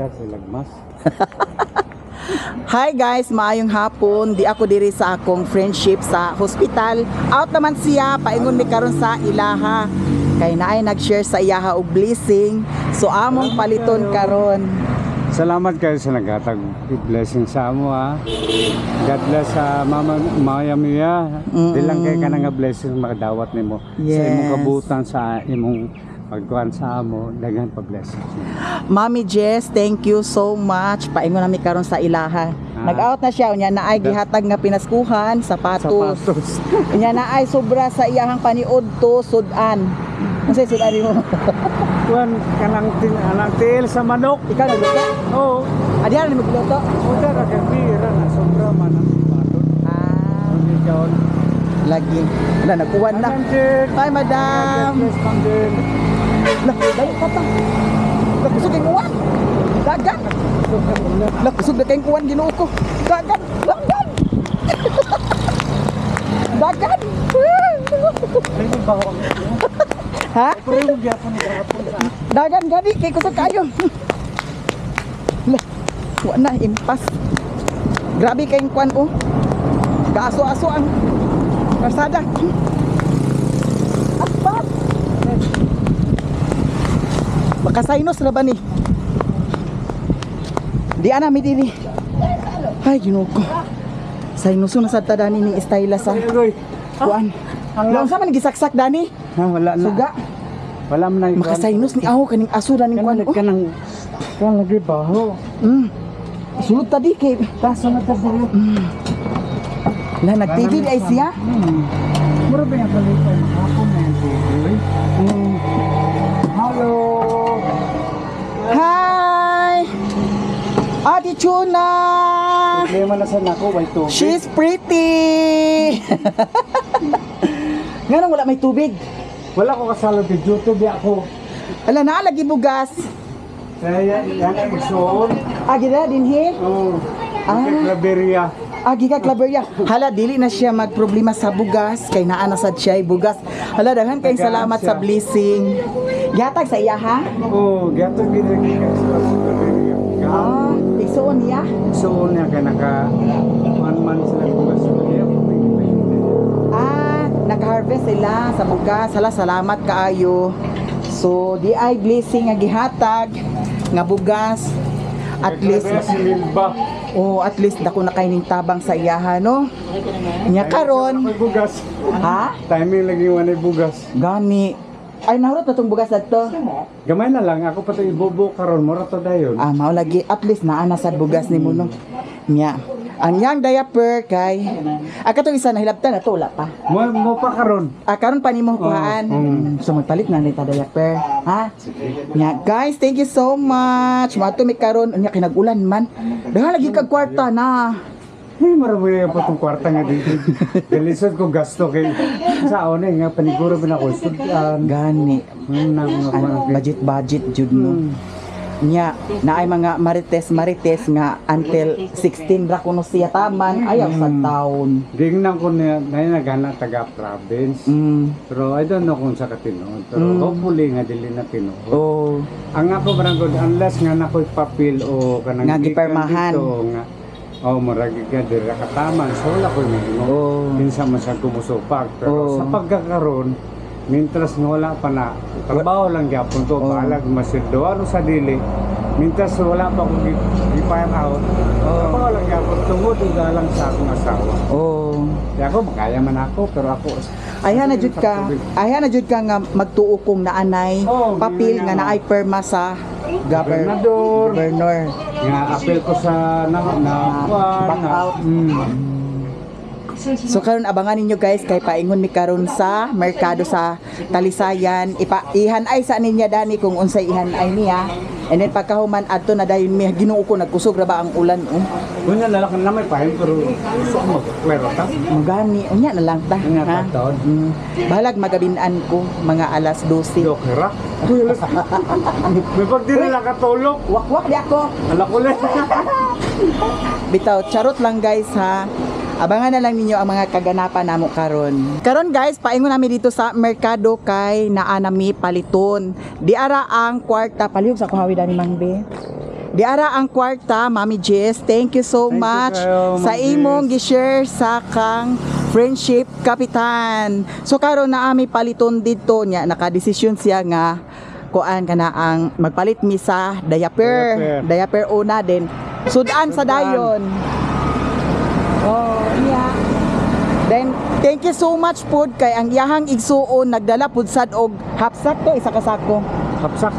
Kita sa lagmas. Hi guys, maayong hapon. Di ako diri sa akong friendship sa hospital. Out naman siya, paingon mi karon sa ilaha. Kay naay nag-share sa iyaha og blessing. So among paliton karon. Salamat kayo sa naghatag blessing sa amo ha. God bless sa Mama Maya Mia. Di lang kay ka nga blessing makadawat nimo sa imong kabutan sa imong pagkuhan sa amo, daghan pa blessings. Mami Jess, thank you so much. Paingon nami karon sa ilaha. Nag-out na siya unya naay gihatag nga pinaskuhan, sapatos. Unya naay sobra sa iyahang paniud to sudan. Unsay sudan mo? Kuan kanang til sa manok. Ikaw nagluto? Oo. Adiyan ni magluto? Oda ra kay bira na sobra man ang patot. Ikaw Lagi. Wala, nagkuwan na. Hi, madam. Yes, ma'am din. Lah, dali ka ta. Lah, kusog kayong kuwan. Dagan. Lah, kusog na kayong kuwan, ginoo ko. Dagan. Dagan. Dagan. Ay, mo ba ako? Ha? Pero yung gyapon ni gapon sa. Dagan gani kay kusog kayo. Lah, wala na impas. Grabe kayong kuwan oh. Kaaso-aso ang Karsada. Apa? Baka sinus na ba ni? Di ana mi diri. Ay, ginoo ko. Sinus na sa tadani ni Estayla sa kuan. Laon sa man gisaksak dani? Ha, wala na. Suga. Wala man na. Maka sinus ni aho kaning aso ning kuan. Kanang lagi baho. Sulod tadi kay Taso na ta diri. La nag-TV ay siya. Mura ba yung balikan? Ako na yung TV. Hello! Hi! Ate Chuna! Problema na sa nako, may tubig. She's pretty! Nga nang wala may tubig. Wala ko kasalo kay YouTube ako. Ala na, lagi bugas. Kaya yan ang isuon. Agi na, dinhi? Oo. Ah. Klaberia. Agi ka, Claveria. Hala, dili na siya magproblema sa bugas. Kay naanasad siya ay bugas. Hala, daghan kayong salamat sa blessing. Gatag sa iya, ha? Oo, gato ginagigay sa klaberia. Igsuon niya? Isuon niya ka naka 1 month sila bugas sa kanya. Nag-harvest sila sa bugas. Hala, salamat kaayo. So, di ay blessing nga gihatag nga bugas. At least si Milba. oh, at least dako na kay ning tabang sa iyaha no. Nya karon, May bugas. ha? Timing lagi wanay bugas. Gani. Ay nahurot na tong bugas adto. Gamay na lang ako pati ibubo karon mo ra to dayon. Mao lagi at least naana sad bugas nimo no. Nya. Ang yang diaper kay katong isa nahilabtan na to wala pa. Mo pa karon. Karon pa nimo kuhaan. So magpalit na nita diaper, ha? Nya guys, thank you so much. Mato mi karon nya kinag-ulan man. Dahil lagi kag kwarta na. Ay, marabuya pa itong kwarta nga dito. Galisod ko gasto kay sa una nga paniguro ba na ko. Gani. Budget jud no. Nya naay mga marites nga until 16 ra kuno siya taman ayaw sa taon. Dingnan ko na nagana taga province. Pero I don't know kung sa katinuod. Pero hopefully nga dili na tinuod. Oh, Ang ako barang good unless nga nakoy papel o kanang nga gipermahan. nga maragi ka diri ka taman so wala ko mahimo. Kinsa man sa kumusupag pero sa pagkakaroon mintras nga wala pa na trabaho lang gyapon to balag masildo ano sa dili mintras wala pa ko gipayang out trabaho lang gyapon tungod galang sa akong asawa kaya ako makaya man ako pero ako Ayha na jud ka nga magtuo kong naanay papel nga naay perma sa governor nga apel ko sa back out. So karon abangan ninyo guys kay paingon mi karon sa merkado sa Talisayan. Ihanay sa ninya dani kung unsay ihanay niya. And then pagkahuman adto na dayon mi Ginoo ko nagkusog ra ba ang ulan Unya na lang na may pahin pero gusto ko magkwero ta. Magani unya na lang ta. Ha? Balag magabinan ko mga alas 12. Dokera. May pag di na katulog. Wak di ako. Ala ko lang. Bitaw charot lang guys ha. Abangan na lang ninyo ang mga kaganapan namo karon. Karon guys, paingon nami dito sa merkado kay naa nami paliton. Di ara ang kwarta palihog sa kuhawi dani Mang Be. Di ara ang kwarta, Mami Jess. Thank you so Thank you much kayo, sa Ma'am imong Jess. gi-share sa kang friendship kapitan. So karon na ami paliton dito nya nakadesisyon siya nga kuan kana ang magpalit mi sa diaper. Diaper una din. Sudan sa dayon. Oh, iya. Then thank you so much pud kay ang iyahang igsuon nagdala pud sad og hapsak to isa ka sako. Hapsak.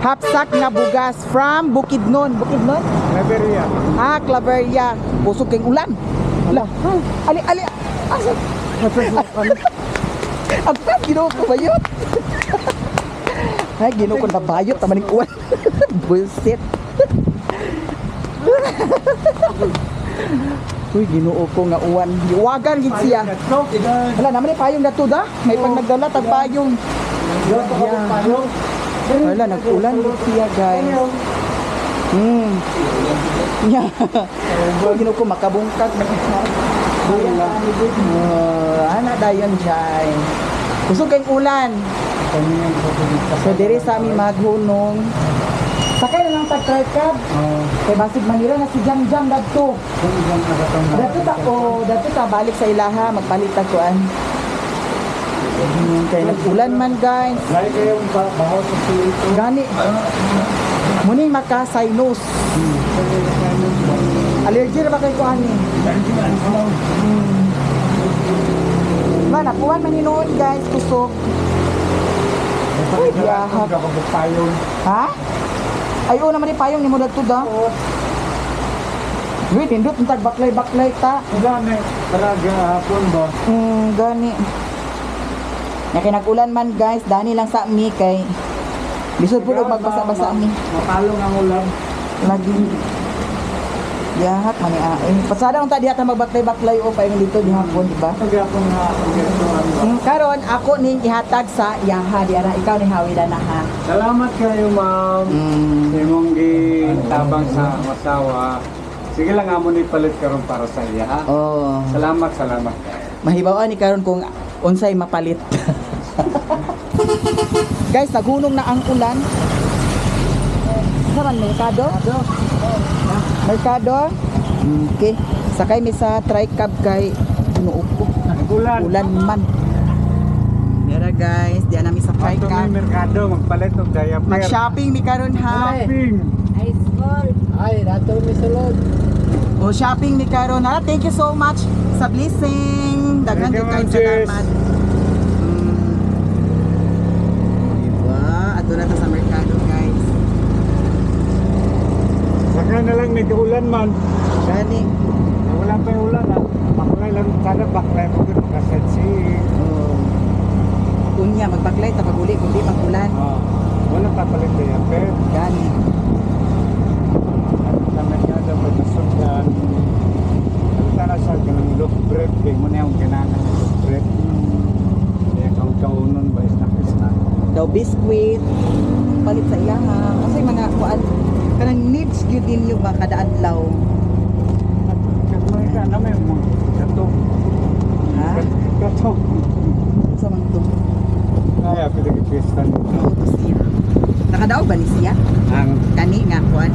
Hapsak nga bugas from Bukidnon. Bukidnon? Claveria. Ah, Claveria. Busog kayong ulan. Ala. Ali, ali. Asa? Ang pag ginoo ko ba yun? Ay, ginoo ko na bayot. Tamaning uwan. Bullshit. Uy, ginoo ko nga uwan. Iwagan gid siya. Wala naman ni payong dato da. May pag nagdala tag payong. Wala, nag-ulan din siya, guys. Yeah. Ginoo ko makabungkag. Ana dayon jay. Gusto kayong ulan. So diri sa amin maghunong. Sakay na lang tag-tricab. Kay basig manira na si Jam dadto. Dadto ta balik sa ilaha magpalit tag kuan. Kay nag-ulan man guys. Lagi kayong bahaw sa silito. Gani. Muning maka-sinus. Allergy na ba kayo ko ani? Ba, nakuhan man hinuon guys, kusog. Uy, biyahak. Ha? Ay, una man ni payong ni mo dagto da. Wait, hindot ang baklay-baklay ta. Gani, talaga hapon ba? Gani. Kaya nag-ulan man guys, dani lang sa mi kay bisod po magbasa-basa mi. Mapalong ang ulan. Lagi. Yahat man ni pasada unta diha ta magbaklay-baklay o paingon dito di hapon, di ba? Nagyapon nga ang Karon ako ning ihatag sa yaha di ara ikaw ni hawidan na ha. Salamat kayo, ma'am. Sa imong gitabang sa masawa. Sige lang amo ni palit karon para sa iya, ha? Oh. Salamat. Mahibawan ni karon kung unsay mapalit. Guys, naghunong na ang ulan. Saan merkado? Merkado? Okay. Sakay mi sa tricab kay inuupo. Ulan. Ulan man. Mira guys, diyan nami sa Ato tricab. may merkado, magpalit og diaper. Mag-shopping mi karon ha. Shopping. Ay, dato mi sulod. O shopping mi karon ha. Thank you so much sa blessing. Daghan Thank you, gyud kay Ma'am Jess. salamat. Diba? Ato na ta sa merkado guys. Saka na lang nag-ulan man. Gani. Wala pa yung ulan, ha? Baklay lang. Sana baklay mo dun. Kasetsi. Oh. Unya magbaklay ta pag uli kundi mag-ulan. Wala pa palit diaper. Gani. Sa merkado, magkasundan. Sana sa ganang loaf bread. Kaya mo na yung kinangan ng loaf bread. Kaya kaunon ba is nakisnak. Daw biskwit. Palit sa iyaha. Kasi mga kuan kanang needs gyud ninyo ba kada adlaw. Kasi ka na may mga kato. Ha? Kato. Sa man to. Kaya pinag-pistan. Oo to siya. Nakadaog ba ni siya? Ang Kani nga kuan.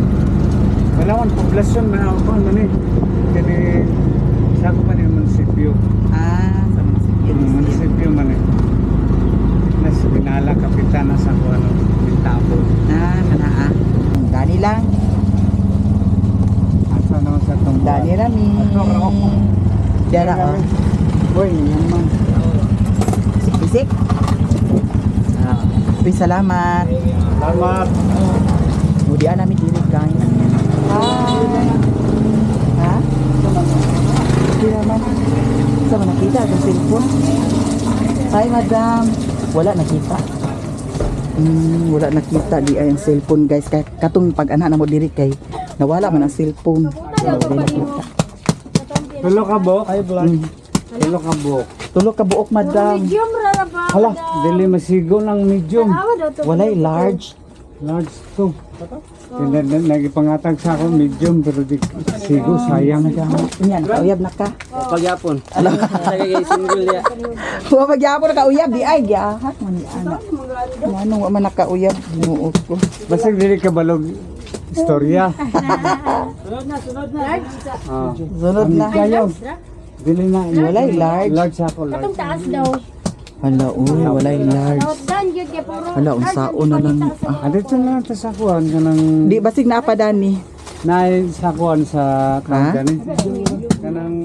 Malawan, poblasyon na ako man eh. Kani, siya ko pa niya munisipyo. Ah, sa munisipyo ni siya. Munisipyo man eh. Nas pinala kapitan na sa kung ano, Bintabo. Ah, kanaa. Dani lang. Asa naman sa itong Dani rami. Ato, ako. Dara oh. Uy, yan man. Bisik. Ah, uy, salamat. Salamat. Mudian namin diri guys. Ha? Hindi naman. Saan mo nakita? Ang cellphone? Hi, madam. Wala nakita. Wala nakita di ay ang cellphone guys. Kaya katong pag-anak na mo diri kay nawala man ang cellphone. Wala nakita. Tulo ka bo? Ay, vlog. Tulo ka bo. Tulog ka buok, madam. Medium rara ba? Hala, dili masigo ng medium. Walay large. Large to. Nagipangatag sa ako medium pero di sigo sayang. Yan, kauyab na ka. Pagyapon. Nagigay single ya. Huwag magyapon na kauyab. Di ay, giahat. Mani anak. Manong wa man nakauyab. Dinuot ko. Basta dili ka balog istorya. Sunod na. Kayo. Dili na. Walay large. Large ako, large. Katong taas daw. Hala, uy, walay large. Dan yun kay puro. Hala, unsaon na lang. Ah, Dito na ta sa kuan kanang di basig na pa dani. naay sa kuan sa Ha? kani. Kanang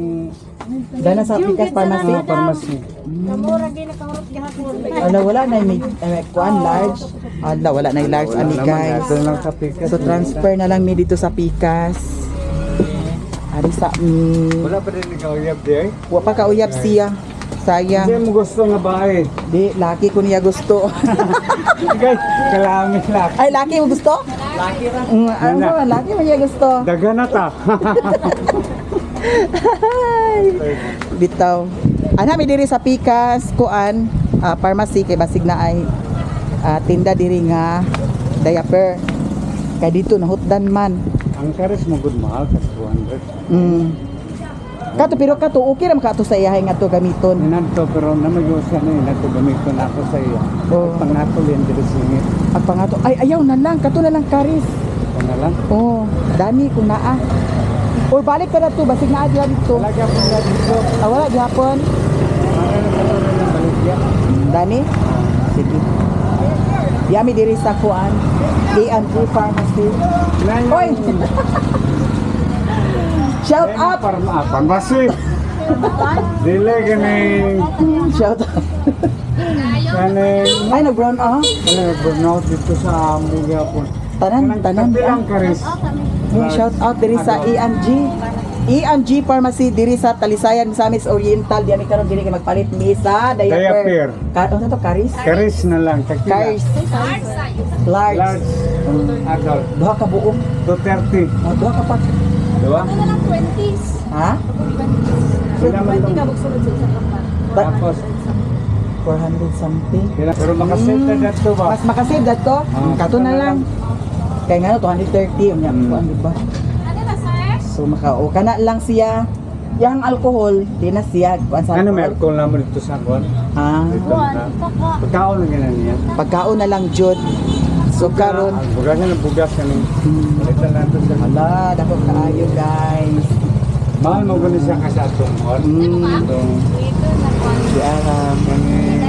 Dana sa Pikas Pharmacy. pharmacy. Kamura gyud nakahurot gihapon. Hala, wala na may kuan large. Hala, wala na yung large ani guys. Ito lang sa pikas. So transfer na lang mi dito sa Pikas. Ari sa Wala pa rin ikaw uyab di ay. wa pa kauyab siya. Hindi Sayang. mo gusto nga bae. Di, laki ko niya gusto. Guys, kalamit lang. Ay, laki mo gusto? Laki ra. Ano, laki mo niya gusto. Daga na ta. Bitaw. Ana mi diri sa Pikas, kuan, pharmacy kay basig na ay tinda diri nga diaper. Kay dito nahutdan man. Ang kares mo good mahal ka 200. Kato pero kato okay ra kato sa iyahay nga to gamiton. Ninadto pero namagyosa na yun. Nato gamiton ako sa iyo. Oh. Pang nato yan dito singit. Ang pangato ay ayaw na lang kato na lang karis. Ito na lang. Oh, dani ko naa. Or balik ka na to basig na adya dito. Talaga po na dito. Wala gihapon. Ano ka to rin ang baligya. Dani? Sige. Yami diri sa kuan. A&G Pharmacy. Oy! Shout out! Pharmacy. Dili ganing. Shout out. Ganing. Ay, nag-brown out. Ano, burnout dito sa Amiga po. Tanan. Bilang kares. May shout out diri sa A&G. A&G Pharmacy diri sa Talisayan sa Miss Oriental. Diyan karon diri kay magpalit mi sa Diaper. diaper. Ano to karis? Kares na lang. Takila. Karis. Large. Large. Adult. Duha ka buok. 230. Duha ka pa. Diba? Ano na lang 20s. Ha? Sila man 20 lang. ka bugsunod sa kapal. Tapos. 400 something. Pero makasenta dito ba? Mas makasave dato. Kato na lang. Kaya nga no, 230 unya kuan di ba? Ano na sir? So makao kana lang siya. Yang alcohol, di na siya kuan sa Ano may alcohol. alcohol naman dito sa kuan? Ah, Dito na. Pagkaon lang yan niya. pagkaon na lang jud. So karon, Bugas na bugas ka nung. Palitan lang ito sa hala, dako kaayo guys. Mahal mo gani siya kasi atong kuan. Atong Di aram.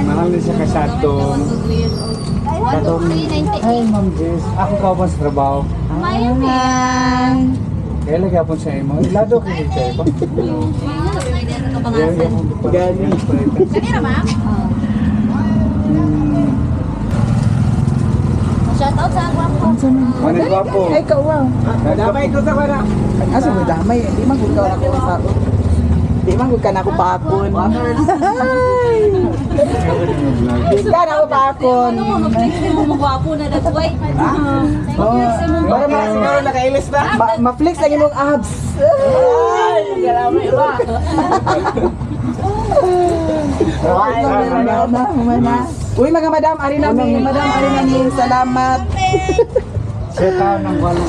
mahal na siya kasi atong. Katong Ay, Ma'am Jess. Ako ka ba sa trabaho? Ay. Kaya lagi ako sa imo. Ilado ko dito eh. Gani. Kanina ma'am? Shout out sa ako. Ano ba po? Ay ka wow. Damay ko sa wala. Asa mo damay, di man gud ka ako sa. Di man gud ka na ako paakon. Di ka na ako paakon. Mag-flex mo magwapo na that way. Para siguro nakailis na. Ma-flex ang imong abs. Ay, garamay ba. Uy mga madam, ari namin, madam, ari namin, salamat. Siya tao ng wala.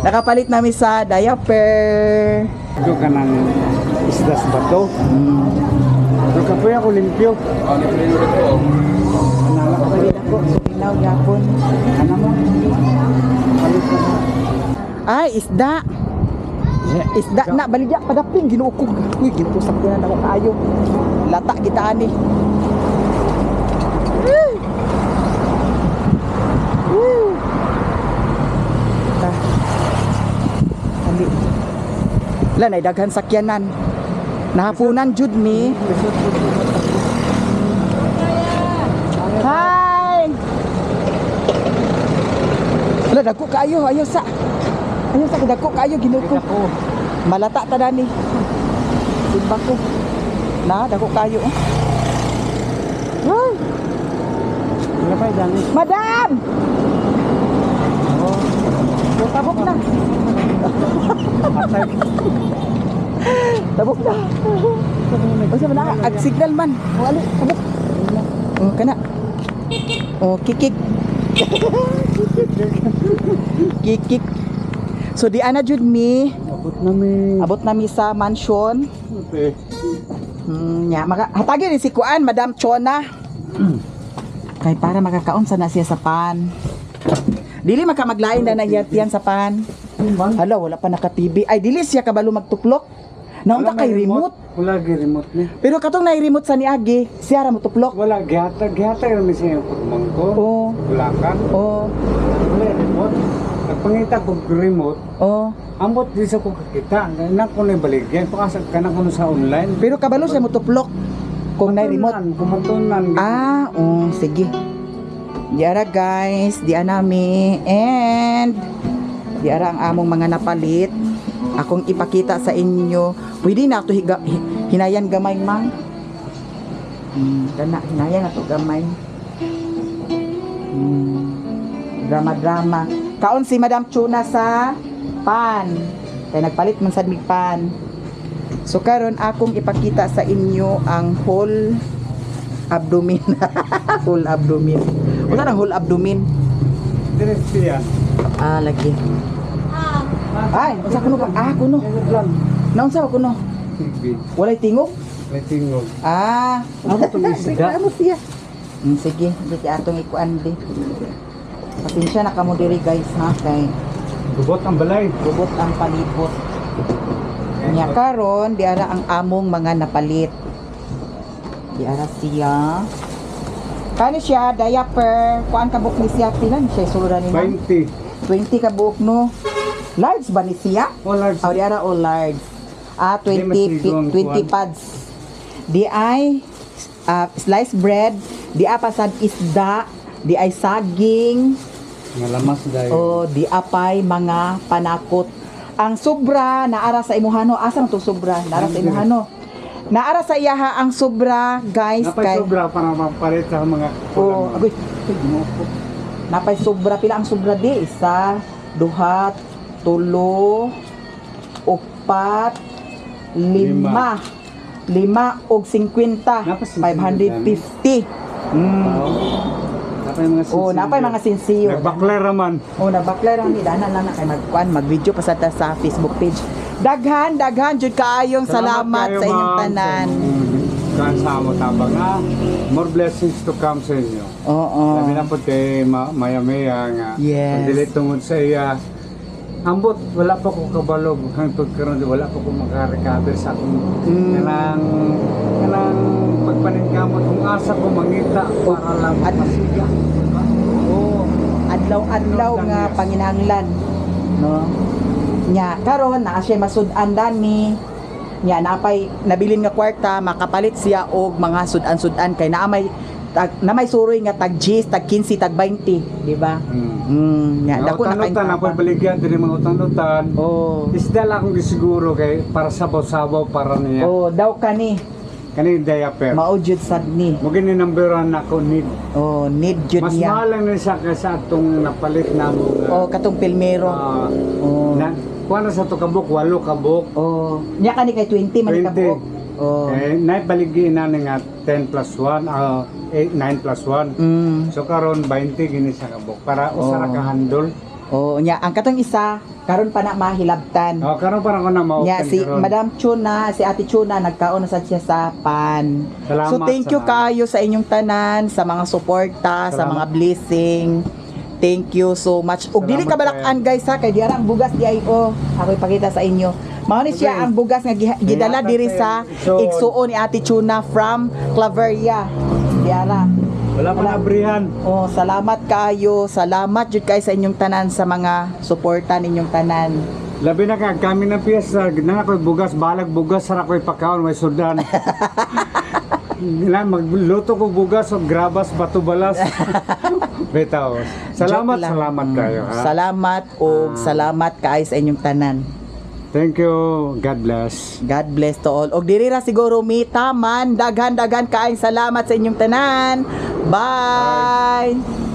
Nakapalit namin sa diaper. Ito ka ng isdas ba to? Ito ka po ako limpyo. Nakapalit ako, suminaw yapon. Ano mo? Ay, isda. Isda na, baligya, padaping, ginuukog. Uy, ginuusak ko na ako kayo. Lata kita ani. Ali. Wala na daghan sakyanan. Nahapunan jud mi. Hi. Wala dagko kayo, ayo sa. Ayo sa dagko kayo ginuko. Malata ta dani. Simba ko. Na dagko kayo. Ay. Ano pa dami? Madam! Oh, tabok na. Tabok na. O sa mana ag signal man. O ali, tabok. Oh, kana. Oh, kikik. Kikik. So di ana jud mi. Abot na mi sa mansion. Okay. Nya hatagi ni si Kuan, Madam Chona. Kay para makakaon sa na siya sa pan. Dili man ka maglain na yan sa pan. Hala, wala pa naka-TV. Ay, dili siya kabalo magtuplok. Naunta kay remote. Wala gi remote ni. Pero katong na remote sa niagi, siya ra mo tuplok. Wala gihata kami sa iyong pagmangko. Oo. Wala kan. Oh, Wala remote. Nagpangita ko remote. oh. Ambot di sa ko kakita. Na ko na baligyan. Pakasag ka na ko sa online. Pero kabalo siya mo tuplok kung na remote. Kumatunan. Ah, oh, sige. Diara guys, di anami and diara ang among mga napalit. Akong ipakita sa inyo. Pwede na to hinayan gamay mang. Kana hinayan na to gamay. Drama. Kaon si Madam Chuna sa pan. Kaya nagpalit man sad mig pan. So karon akong ipakita sa inyo ang whole abdomen. Whole abdomen. Wala nang whole abdomen. Diretso yan. Ah, lagi. Ay, unsa kuno ba? Ah, kuno. Naunsa ba kuno? TV. Walay tingog? May tingog. Ah, Ano itong isda? ano siya? Sige, di atong ikuan di. Pasensya na kamo diri guys ha kay Gubot ang balay. gubot ang palibot. Nya karon di ara ang among mga napalit. Di ara siya. Kani siya diaper, kuan ka buok ni siya pilan siya suluran ni ma'am? 20. 20 ka buok no. Large ba ni siya? Wala. Oh, di ara all large. Ah, Di 20 masigong pads. Di ay sliced bread, di pasad isda, di ay saging, Malamas dahil. o di apay mga panakot. Ang sobra naara sa imuhano, asa to sobra? Naara sa imuhano. Naara sa iyaha ang sobra, guys, Napay sobra para mapalit sa mga Oh, agoy. Napay sobra pila ang sobra di? Isa, duhat, tulo, upat, lima og 50, Napay 550. Napay mga Oh, napay mga sinsiyo. Nagbakla raman. Oh, nabakla ra ni dana lang na kay mag-video pa sa Facebook page. Daghan jud kaayong salamat kayo, sa inyong ma'am, tanan. Kan sa mo tabang nga. More blessings to come sa inyo. Oo. Sabi na po kay maya-maya nga. Yes. Ang dili tungod sa iya. Ambot, wala pa ko kabalog. Hangtod karon wala pa ko makarecover sa akong kanang pagpaningkamot kung asa ko mangita para lang At- masiga. Oo. Adlaw-adlaw nga panginahanglan, no? Nya karon naa siya masud-an dani. Nya napay nabilin nga kwarta makapalit siya og mga sudan-sudan kay na may suroy nga tag 10, tag 15, tag 20, di ba? Nya dako na kay Utan-utan, apoy baligyan din mga utan-utan. Oh. Isda lang akong gisiguro kay para sabaw-sabaw para niya. Oh, daw kani Kani diaper. mao jud sad ni. Mo gini number 1 ako need. Oh, need jud Mas niya. mahal lang na siya kaysa atong napalit na mo. Oh, katong pilmero. Oh. Kuha na sa to kabuk, 8 kabuk. Oh, nya kani kay 20 man 20. kabuok. Oh. Eh, naipaligi na nga 10 plus 1, 9 plus 1. So karon 20 gini sa kabuk para usara ka handle. Oh, nya ang katong isa karon pa na mahilabtan. Oh, karon para ko na mao. Nya si Madam Chuna, si Ate Chuna nagkaon na sad siya sa pan. Salamat So thank you sa- kayo sa inyong tanan, sa mga suporta, sa Salamat. mga blessing. Thank you so much. Ug dili ka Salamat balakan guys ha, kay diara ang bugas di ay ako ipakita sa inyo. Mao ni siya Okay. ang bugas nga gidala Ingatan diri tayo. sa So- igsuon ni Ate Chuna from Claveria. Diara. Wala pa nabrihan. Oh, salamat kayo. Salamat jud kay sa inyong tanan sa mga suporta ninyong tanan. Labi na ka kami ng piyesa, na ko'y bugas, balag bugas, sara ko'y pagkaon, may sudan. Nila magluto ko bugas o grabas bato balas. Betaw. Salamat, Joke lang. salamat kayo ha. Salamat o salamat kaay sa inyong tanan. Thank you. God bless. God bless to all. Og diri ra siguro mi taman daghan kaay salamat sa inyong tanan. Bye.